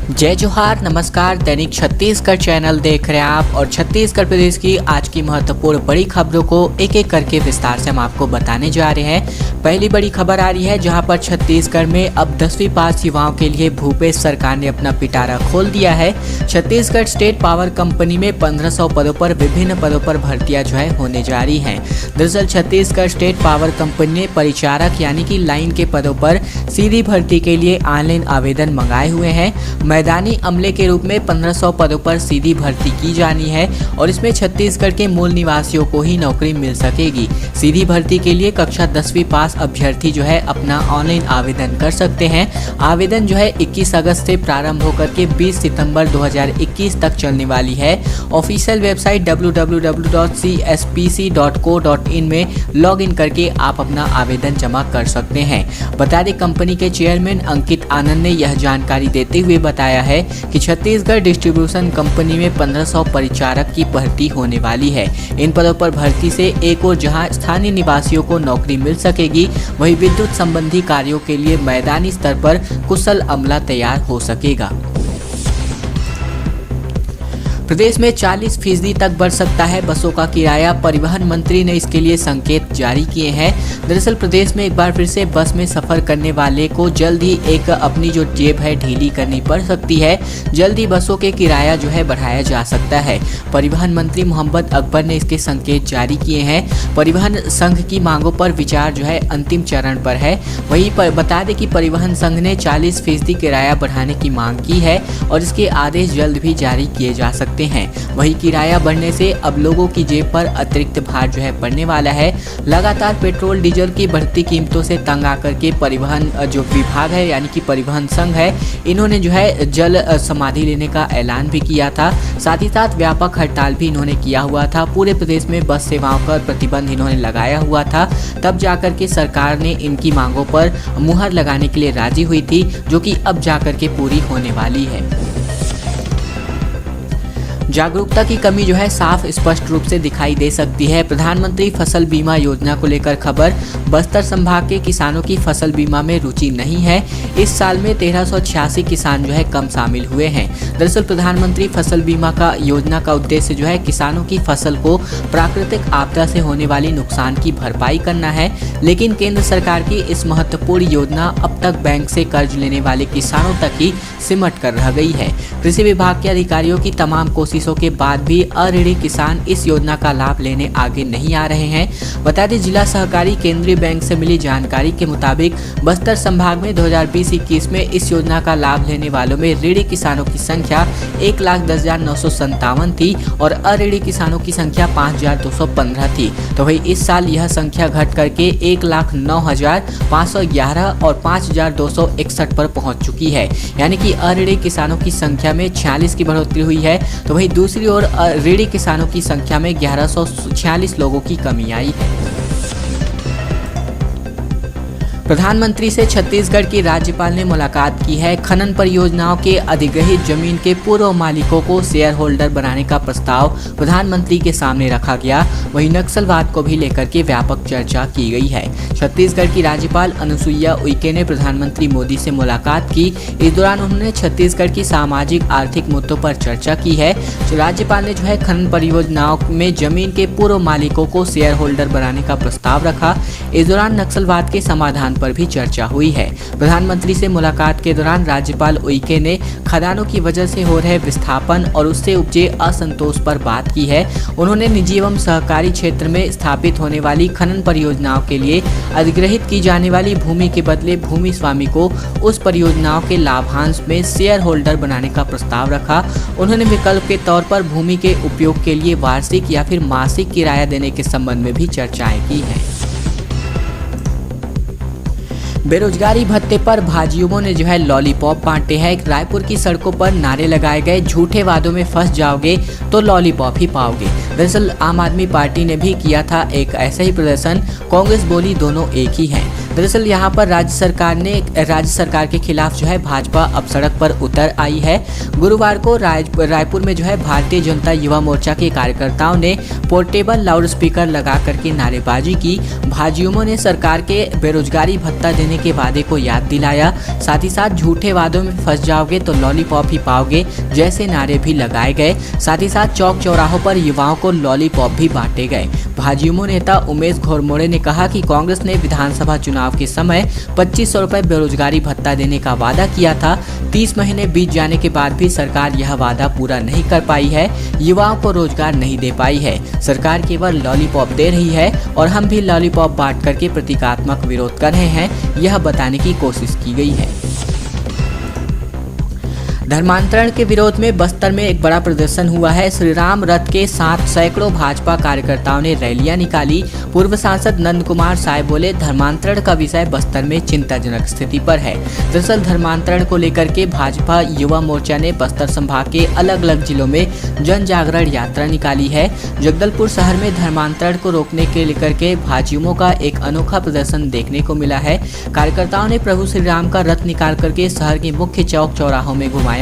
जय जोहार, नमस्कार। दैनिक छत्तीसगढ़ चैनल देख रहे हैं आप और छत्तीसगढ़ प्रदेश की आज की महत्वपूर्ण बड़ी खबरों को एक एक करके विस्तार से हम आपको बताने जा रहे हैं। पहली बड़ी खबर आ रही है जहां पर छत्तीसगढ़ में अब 10वीं पास युवाओं के लिए भूपेश सरकार ने अपना पिटारा खोल दिया है। छत्तीसगढ़ स्टेट पावर कंपनी में 1500 पदों पर विभिन्न पदों पर भर्तियां होने जा रही हैं। दरअसल छत्तीसगढ़ स्टेट पावर कंपनी ने परिचारक यानी कि लाइन के पदों पर सीधी भर्ती के लिए ऑनलाइन आवेदन मंगाए हुए हैं। मैदानी अमले के रूप में 1500 पदों पर सीधी भर्ती की जानी है और इसमें छत्तीसगढ़ के मूल निवासियों को ही नौकरी मिल सकेगी। सीधी भर्ती के लिए कक्षा 10वीं पास अभ्यर्थी अपना ऑनलाइन आवेदन कर सकते हैं। आवेदन 21 अगस्त से प्रारंभ होकर के 20 सितंबर 2021 तक चलने वाली है। ऑफिशियल वेबसाइट www.cspc.co.in में लॉग इन करके आप अपना आवेदन जमा कर सकते हैं। बता दें, कंपनी के चेयरमैन अंकित आनंद ने यह जानकारी देते हुए बताया है कि छत्तीसगढ़ डिस्ट्रीब्यूशन कंपनी में 1500 परिचारक की भर्ती होने वाली है। इन पदों पर भर्ती से एक और जहां स्थानीय निवासियों को नौकरी मिल सकेगी, वहीं विद्युत संबंधी कार्यों के लिए मैदानी स्तर पर कुशल अमला तैयार हो सकेगा। प्रदेश में 40% तक बढ़ सकता है बसों का किराया। परिवहन मंत्री ने इसके लिए संकेत जारी किए हैं। दरअसल प्रदेश में एक बार फिर से बस में सफर करने वाले को जल्द ही अपनी जो जेब है ढीली करनी पड़ सकती है। जल्द ही बसों के किराया बढ़ाया जा सकता है। परिवहन मंत्री मोहम्मद अकबर ने इसके संकेत जारी किए हैं। परिवहन संघ की मांगों पर विचार अंतिम चरण पर है। वहीं बता दें कि परिवहन संघ ने 40% किराया बढ़ाने की मांग की है और इसके आदेश जल्द भी जारी किए जा सकते हैं। वही किराया बढ़ने से अब लोगों की जेब पर अतिरिक्त भार पड़ने वाला है। लगातार पेट्रोल डीजल की बढ़ती कीमतों से तंग आकर के परिवहन जो विभाग है यानी कि परिवहन संघ है, इन्होंने जल समाधि लेने का ऐलान भी किया था। साथ ही साथ व्यापक हड़ताल भी इन्होंने किया हुआ था। पूरे प्रदेश में बस सेवाओं पर प्रतिबंध इन्होंने लगाया हुआ था। तब जाकर के सरकार ने इनकी मांगों पर मुहर लगाने के लिए राजी हुई थी, जो कि अब जाकर के पूरी होने वाली है। जागरूकता की कमी साफ स्पष्ट रूप से दिखाई दे सकती है। प्रधानमंत्री फसल बीमा योजना को लेकर खबर। बस्तर संभाग के किसानों की फसल बीमा में रुचि नहीं है। इस साल में 1386 किसान कम शामिल हुए हैं। दरअसल प्रधानमंत्री फसल बीमा का योजना का उद्देश्य किसानों की फसल को प्राकृतिक आपदा से होने वाली नुकसान की भरपाई करना है। लेकिन केंद्र सरकार की इस महत्वपूर्ण योजना अब तक बैंक से कर्ज लेने वाले किसानों तक ही सिमट कर रह गई है। कृषि विभाग के अधिकारियों की तमाम कोशिशों के बाद भी अऋणी किसान इस योजना का लाभ लेने आगे नहीं आ रहे हैं। बता दें, जिला सहकारी केंद्रीय बैंक से मिली जानकारी के मुताबिक बस्तर संभाग में 2020-21 में इस योजना का लाभ लेने वालों में ऋणी किसानों की संख्या 1,10,957 थी और अऋणी किसानों की संख्या 5,215 थी। तो वही इस साल यह संख्या घट करके 1,09,511 और 5,261 पर पहुंच चुकी है। यानी कि अऋणी किसानों की संख्या में 46 की बढ़ोतरी हुई है। तो वहीं दूसरी ओर ऋणी किसानों की संख्या में 1146 लोगों की कमी आई है। प्रधानमंत्री से छत्तीसगढ़ की राज्यपाल ने मुलाकात की है। खनन परियोजनाओं के अधिग्रहित जमीन के पूर्व मालिकों को शेयर होल्डर बनाने का प्रस्ताव प्रधानमंत्री के सामने रखा गया। वहीं नक्सलवाद को भी लेकर के व्यापक चर्चा की गई है। छत्तीसगढ़ की राज्यपाल अनुसुईया उइके ने प्रधानमंत्री मोदी से मुलाकात की। इस दौरान उन्होंने छत्तीसगढ़ की सामाजिक आर्थिक मुद्दों पर चर्चा की है। राज्यपाल ने खनन परियोजनाओं में जमीन के पूर्व मालिकों को शेयर होल्डर बनाने का प्रस्ताव रखा। इस दौरान नक्सलवाद के समाधान पर भी चर्चा हुई है। प्रधानमंत्री से मुलाकात के दौरान राज्यपाल उइके ने खदानों की वजह से हो रहे विस्थापन और उससे उपजे असंतोष पर बात की है। उन्होंने निजी एवं सहकारी क्षेत्र में स्थापित होने वाली खनन परियोजनाओं के लिए अधिग्रहित की जाने वाली भूमि के बदले भूमि स्वामी को उस परियोजनाओं के लाभांश में शेयर होल्डर बनाने का प्रस्ताव रखा। उन्होंने विकल्प के तौर पर भूमि के उपयोग के लिए वार्षिक या फिर मासिक किराया देने के संबंध में भी चर्चाएं की हैं। बेरोजगारी भत्ते पर भाजयुमों ने लॉलीपॉप बांटे हैं। रायपुर की सड़कों पर नारे लगाए गए, झूठे वादों में फंस जाओगे तो लॉलीपॉप ही पाओगे। दरअसल आम आदमी पार्टी ने भी किया था एक ऐसा ही प्रदर्शन। कांग्रेस बोली दोनों एक ही हैं। दरअसल यहाँ पर राज्य सरकार के खिलाफ जो है भाजपा अब सड़क पर उतर आई है। गुरुवार को रायपुर में जो है भारतीय जनता युवा मोर्चा के कार्यकर्ताओं ने पोर्टेबल लाउडस्पीकर लगा करके नारेबाजी की। भाजयुमों ने सरकार के बेरोजगारी भत्ता देने के वादे को याद दिलाया, साथ ही साथ झूठे वादों में फंस जाओगे तो लॉलीपॉप ही पाओगे जैसे नारे भी लगाए गए। साथ ही साथ चौक चौराहों पर युवाओं को लॉलीपॉप भी बांटे गए। भाजयुमो नेता उमेश घोरमोड़े ने कहा कि कांग्रेस ने विधानसभा चुनाव के समय 2500 रुपए बेरोजगारी भत्ता देने का वादा किया था। 30 महीने बीत जाने के बाद भी सरकार यह वादा पूरा नहीं कर पाई है, युवाओं को रोजगार नहीं दे पाई है। सरकार केवल लॉलीपॉप दे रही है और हम भी लॉलीपॉप बांट करके प्रतीकात्मक विरोध कर रहे हैं, यह बताने की कोशिश की गई है। धर्मांतरण के विरोध में बस्तर में एक बड़ा प्रदर्शन हुआ है। श्री राम रथ के साथ सैकड़ों भाजपा कार्यकर्ताओं ने रैलियां निकाली। पूर्व सांसद नंद कुमार साय बोले, धर्मांतरण का विषय बस्तर में चिंताजनक स्थिति पर है। दरअसल धर्मांतरण को लेकर के भाजपा युवा मोर्चा ने बस्तर संभाग के अलग अलग जिलों में जन जागरण यात्रा निकाली है। जगदलपुर शहर में धर्मांतरण को रोकने के लेकर के भाजयुमों का एक अनोखा प्रदर्शन देखने को मिला है। कार्यकर्ताओं ने प्रभु श्री राम का रथ निकाल करके शहर के मुख्य चौक चौराहों में घुमाया।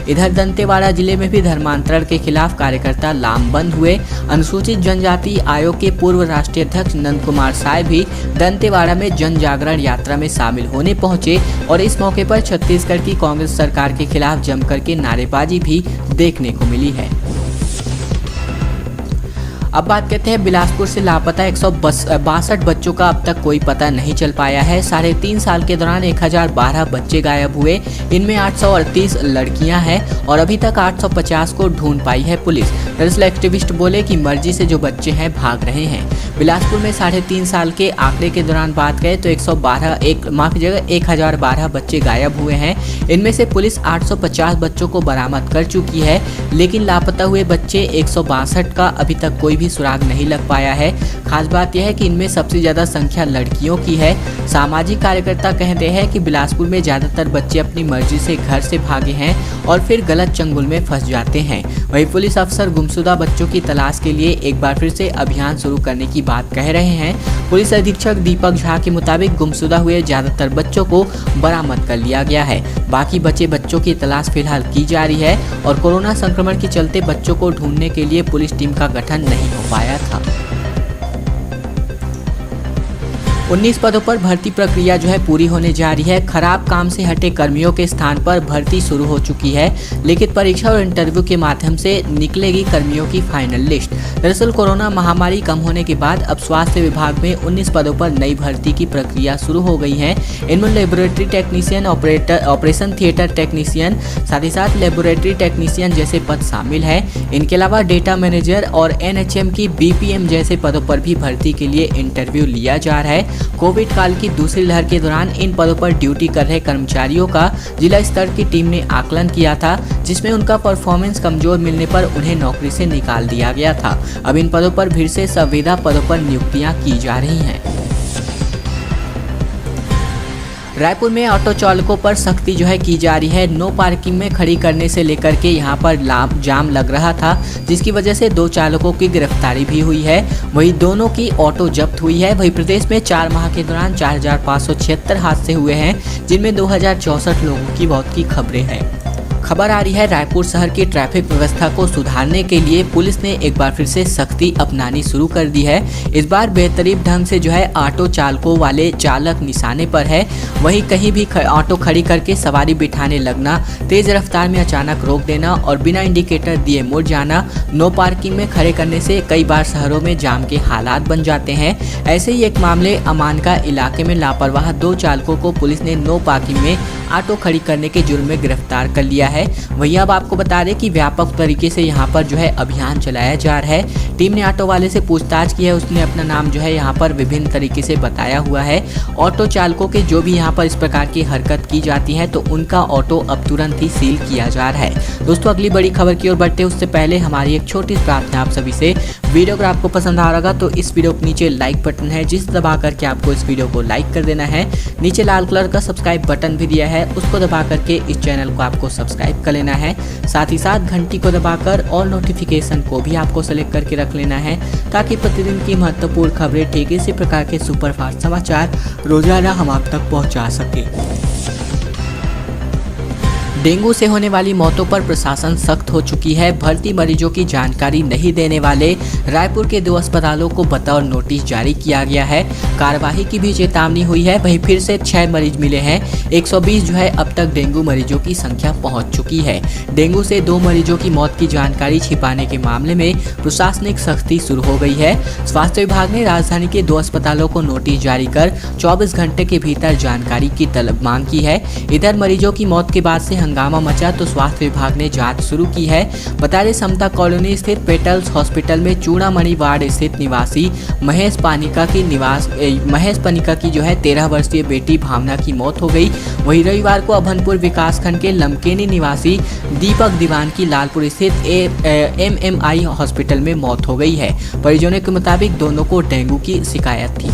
इधर दंतेवाड़ा जिले में भी धर्मांतरण के खिलाफ कार्यकर्ता लामबंद हुए। अनुसूचित जनजाति आयोग के पूर्व राष्ट्रीय अध्यक्ष नंद कुमार साय भी दंतेवाड़ा में जन जागरण यात्रा में शामिल होने पहुंचे और इस मौके पर छत्तीसगढ़ की कांग्रेस सरकार के खिलाफ जमकर के नारेबाजी भी देखने को मिली है। अब बात करते हैं बिलासपुर से लापता 162 बच्चों का अब तक कोई पता नहीं चल पाया है। 3.5 साल के दौरान 1012 बच्चे गायब हुए। इनमें 838 लड़कियां हैं और अभी तक 850 को ढूंढ पाई है पुलिस। दरअसल एक्टिविस्ट बोले कि मर्जी से जो बच्चे हैं भाग रहे हैं। बिलासपुर में 3.5 साल के आंकड़े के दौरान बात करें तो 1012 बच्चे गायब हुए हैं। इनमें से पुलिस 850 बच्चों को बरामद कर चुकी है, लेकिन लापता हुए बच्चे 162 का अभी तक कोई भी सुराग नहीं लग पाया है। खास बात यह है कि इनमें सबसे ज्यादा संख्या लड़कियों की है। सामाजिक कार्यकर्ता कहते हैं कि बिलासपुर में ज्यादातर बच्चे अपनी मर्जी से घर से भागे हैं और फिर गलत चंगुल में फंस जाते हैं। वहीं पुलिस अफसर गुमशुदा बच्चों की तलाश के लिए एक बार फिर से अभियान शुरू करने की बात कह रहे हैं। पुलिस अधीक्षक दीपक झा के मुताबिक गुमशुदा हुए ज्यादातर बच्चों को बरामद कर लिया गया है। बाकी बचे बच्चों की तलाश फिलहाल की जा रही है और कोरोना संक्रमण के चलते बच्चों को ढूंढने के लिए पुलिस टीम का गठन नहीं हो पाया था। 19 पदों पर भर्ती प्रक्रिया जो है पूरी होने जा रही है। खराब काम से हटे कर्मियों के स्थान पर भर्ती शुरू हो चुकी है। लिखित परीक्षा और इंटरव्यू के माध्यम से निकलेगी कर्मियों की फाइनल लिस्ट। दरअसल कोरोना महामारी कम होने के बाद अब स्वास्थ्य विभाग में 19 पदों पर नई भर्ती की प्रक्रिया शुरू हो गई है। इनमें laboratory technician, operation theatre technician, साथ ही साथ लेबोरेटरी टेक्नीशियन जैसे पद शामिल है। इनके अलावा डेटा मैनेजर और NHM की BPM जैसे पदों पर भी भर्ती के लिए इंटरव्यू लिया जा रहा है। कोविड काल की दूसरी लहर के दौरान इन पदों पर ड्यूटी कर रहे कर्मचारियों का जिला स्तर की टीम ने आकलन किया था, जिसमें उनका परफॉर्मेंस कमजोर मिलने पर उन्हें नौकरी से निकाल दिया गया था। अब इन पदों पर फिर से संविदा पदों पर नियुक्तियां की जा रही हैं। रायपुर में ऑटो चालकों पर सख्ती जो है की जा रही है। नो पार्किंग में खड़ी करने से लेकर के यहां पर जाम लग रहा था, जिसकी वजह से 2 चालकों की गिरफ्तारी भी हुई है। वहीं दोनों की ऑटो जब्त हुई है। वहीं प्रदेश में 4 माह के दौरान 4576 हादसे हुए हैं, जिनमें 2064 लोगों की मौत की खबरें हैं। खबर आ रही है रायपुर शहर की ट्रैफिक व्यवस्था को सुधारने के लिए पुलिस ने एक बार फिर से सख्ती अपनानी शुरू कर दी है। इस बार बेहतरीन ढंग से जो है ऑटो चालकों वाले चालक निशाने पर है। वहीं कहीं भी ऑटो खड़ी करके सवारी बिठाने लगना, तेज रफ्तार में अचानक रोक देना और बिना इंडिकेटर दिए मुड़ जाना, नो पार्किंग में खड़े करने से कई बार शहरों में जाम के हालात बन जाते हैं। ऐसे ही एक मामले अमानका इलाके में लापरवाह 2 चालकों को पुलिस ने नो पार्किंग में ऑटो खड़ी करने के जुर्म में गिरफ्तार कर लिया है। वहीं अब आपको बता दें कि व्यापक तरीके से यहाँ पर जो है अभियान चलाया जा रहा है। टीम ने ऑटो वाले से पूछताछ की है, उसने अपना नाम जो है यहाँ पर विभिन्न तरीके से बताया हुआ है। ऑटो चालकों के जो भी यहाँ पर इस प्रकार की हरकत की जाती है तो उनका ऑटो अब तुरंत ही सील किया जा रहा है। दोस्तों अगली बड़ी खबर की ओर बढ़ते उससे पहले हमारी एक छोटी प्रार्थना आप सभी से। वीडियो अगर आपको पसंद आ रहा तो इस वीडियो के नीचे लाइक बटन है, जिस दबा करके आपको इस वीडियो को लाइक कर देना है। नीचे लाल कलर का सब्सक्राइब बटन भी दिया है, उसको दबा करके इस चैनल को आपको सब्सक्राइब सब्सक्राइब कर लेना है। साथ ही साथ घंटी को दबाकर ऑल नोटिफिकेशन को भी आपको सेलेक्ट करके रख लेना है, ताकि प्रतिदिन की महत्वपूर्ण खबरें ठीक इसी प्रकार के सुपरफास्ट समाचार रोजाना हम आप तक पहुंचा सके। डेंगू से होने वाली मौतों पर प्रशासन सख्त हो चुकी है। भर्ती मरीजों की जानकारी नहीं देने वाले रायपुर के 2 अस्पतालों को बतौर नोटिस जारी किया गया है। कार्यवाही की भी चेतावनी हुई है। वहीं फिर से 6 मरीज मिले हैं। 120 जो है अब तक डेंगू मरीजों की संख्या पहुंच चुकी है। डेंगू से 2 मरीजों की मौत की जानकारी छिपाने के मामले में प्रशासनिक सख्ती शुरू हो गई है। स्वास्थ्य विभाग ने राजधानी के 2 अस्पतालों को नोटिस जारी कर 24 घंटे के भीतर जानकारी की तलब मांग की है। इधर मरीजों की मौत के बाद से हंगामा मचा तो स्वास्थ्य विभाग ने जांच शुरू की है। बता दें, समता कॉलोनी स्थित पेटल्स हॉस्पिटल में चूड़ामणि वार्ड स्थित निवासी महेश पनिका की जो है 13 वर्षीय बेटी भावना की मौत हो गई। वहीं रविवार को अभनपुर विकासखंड के लमकेनी निवासी दीपक दीवान की लालपुर स्थित MMI हॉस्पिटल में मौत हो गई है। परिजनों के मुताबिक दोनों को डेंगू की शिकायत थी।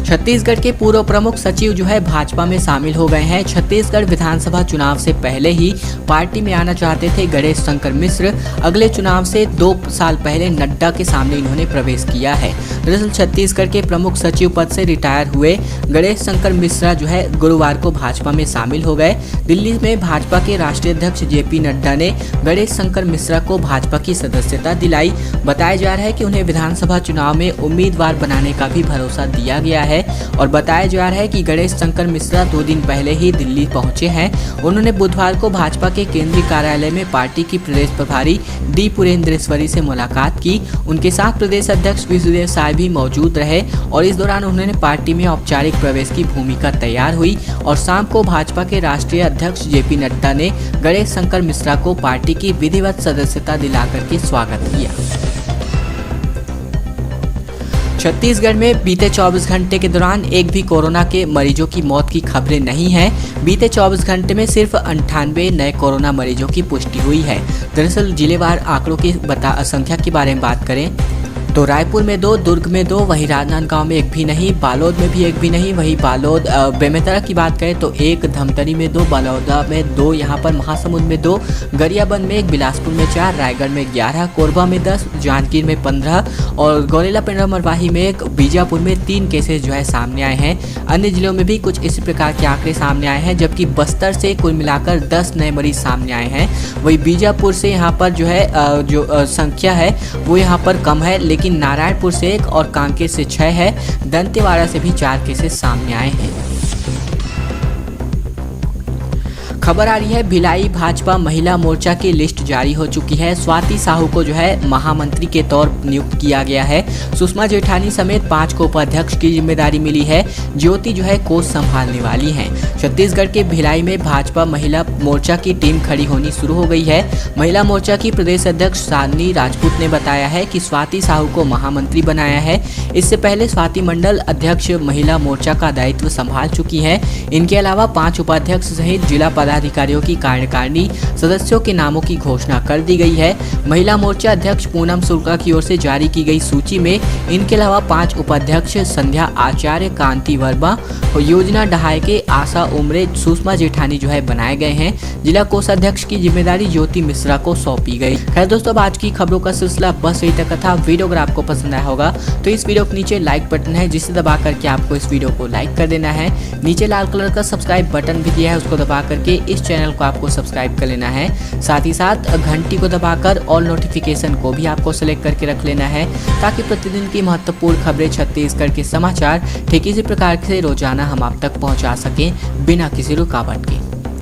छत्तीसगढ़ के पूर्व प्रमुख सचिव जो है भाजपा में शामिल हो गए हैं। छत्तीसगढ़ विधानसभा चुनाव से पहले ही पार्टी में आना चाहते थे गणेश शंकर मिश्र। अगले चुनाव से 2 साल पहले नड्डा के सामने इन्होंने प्रवेश किया है। दरअसल छत्तीसगढ़ के प्रमुख सचिव पद से रिटायर हुए गणेश शंकर मिश्रा जो है गुरुवार को भाजपा में शामिल हो गए। दिल्ली में भाजपा के राष्ट्रीय अध्यक्ष JP नड्डा ने गणेश शंकर मिश्रा को भाजपा की सदस्यता दिलाई। बताया जा रहा है कि उन्हें विधानसभा चुनाव में उम्मीदवार बनाने का भी भरोसा दिया गया है। और बताया जा रहा है कि गणेश शंकर मिश्रा 2 दिन पहले ही दिल्ली पहुंचे हैं। उन्होंने बुधवार को भाजपा के केंद्रीय कार्यालय में पार्टी की प्रदेश प्रभारी डी पुरेंद्रेश्वरी से मुलाकात की। उनके साथ प्रदेश अध्यक्ष विष्णुदेव साय भी मौजूद रहे और इस दौरान उन्होंने पार्टी में औपचारिक प्रवेश की भूमिका तैयार हुई। और शाम को भाजपा के राष्ट्रीय अध्यक्ष JP नड्डा ने गणेश शंकर मिश्रा को पार्टी की विधिवत सदस्यता दिलाकर के स्वागत किया। छत्तीसगढ़ में बीते 24 घंटे के दौरान एक भी कोरोना के मरीजों की मौत की खबरें नहीं हैं। बीते 24 घंटे में सिर्फ 98 नए कोरोना मरीजों की पुष्टि हुई है। दरअसल जिलेवार आंकड़ों की संख्या के बारे में बात करें तो रायपुर में 2, दुर्ग में 2, वहीं राजनांदगांव में एक भी नहीं, बालोद में भी एक भी नहीं। वहीं बालोद बेमेतरा की बात करें तो 1, धमतरी में 2, बलौदा में 2, यहाँ पर महासमुंद में 2, गरियाबंद में 1, बिलासपुर में 4, रायगढ़ में 11, कोरबा में 10, जांजगीर में 15 और गौरेला पेंड्रा मरवाही में 1, बीजापुर में 3 केसेस जो है सामने आए हैं। अन्य जिलों में भी कुछ इसी प्रकार के आंकड़े सामने आए हैं, जबकि बस्तर से कुल मिलाकर 10 नए मरीज सामने आए हैं। वही बीजापुर से यहाँ पर जो है संख्या है वो यहाँ पर कम है, लेकिन नारायणपुर से 1 और कांकेर से 6 है। दंतेवाड़ा से भी 4 केसेस सामने आए हैं। खबर आ रही है भिलाई भाजपा महिला मोर्चा की लिस्ट जारी हो चुकी है। स्वाति साहू को जो है महामंत्री के तौर नियुक्त किया गया है। सुषमा जेठानी समेत 5 को उपाध्यक्ष की जिम्मेदारी मिली है। ज्योति जो है कोष संभालने वाली हैं। छत्तीसगढ़ के भिलाई में भाजपा महिला मोर्चा की टीम खड़ी होनी शुरू हो गई है। महिला मोर्चा की प्रदेश अध्यक्ष साधनी राजपूत ने बताया है कि स्वाति साहू को महामंत्री बनाया है। इससे पहले स्वाति मंडल अध्यक्ष महिला मोर्चा का दायित्व संभाल चुकी है। इनके अलावा 5 उपाध्यक्ष सहित जिला पदाधिकारियों की कार्यकारिणी सदस्यों के नामों की घोषणा कर दी गई है। महिला मोर्चा अध्यक्ष पूनम सुरका की ओर से जारी की गई सूची में इनके अलावा 5 उपाध्यक्ष संध्या आचार्य, कांति वर्मा, योजना डहाय के आशा उमरे, सुषमा जेठानी जो है बनाए गए हैं। जिला कोषाध्यक्ष की जिम्मेदारी ज्योति मिश्रा को सौंपी गई। खैर दोस्तों, अब आज की खबरों का सिलसिला बस यही तक था। वीडियो अगर आपको पसंद आया होगा तो इस वीडियो के नीचे लाइक बटन है, जिसे दबा करके आपको इस वीडियो को लाइक कर देना है। नीचे लाल कलर का सब्सक्राइब बटन भी दिया है, उसको दबा करके इस चैनल को आपको सब्सक्राइब कर लेना है। साथ ही साथ घंटी को दबाकर ऑल नोटिफिकेशन को भी आपको सेलेक्ट करके रख लेना है, ताकि प्रतिदिन की महत्वपूर्ण खबरें, छत्तीसगढ़ के समाचार ठीक इसी प्रकार से रोजाना हम आप तक पहुंचा सकें बिना किसी रुकावट के।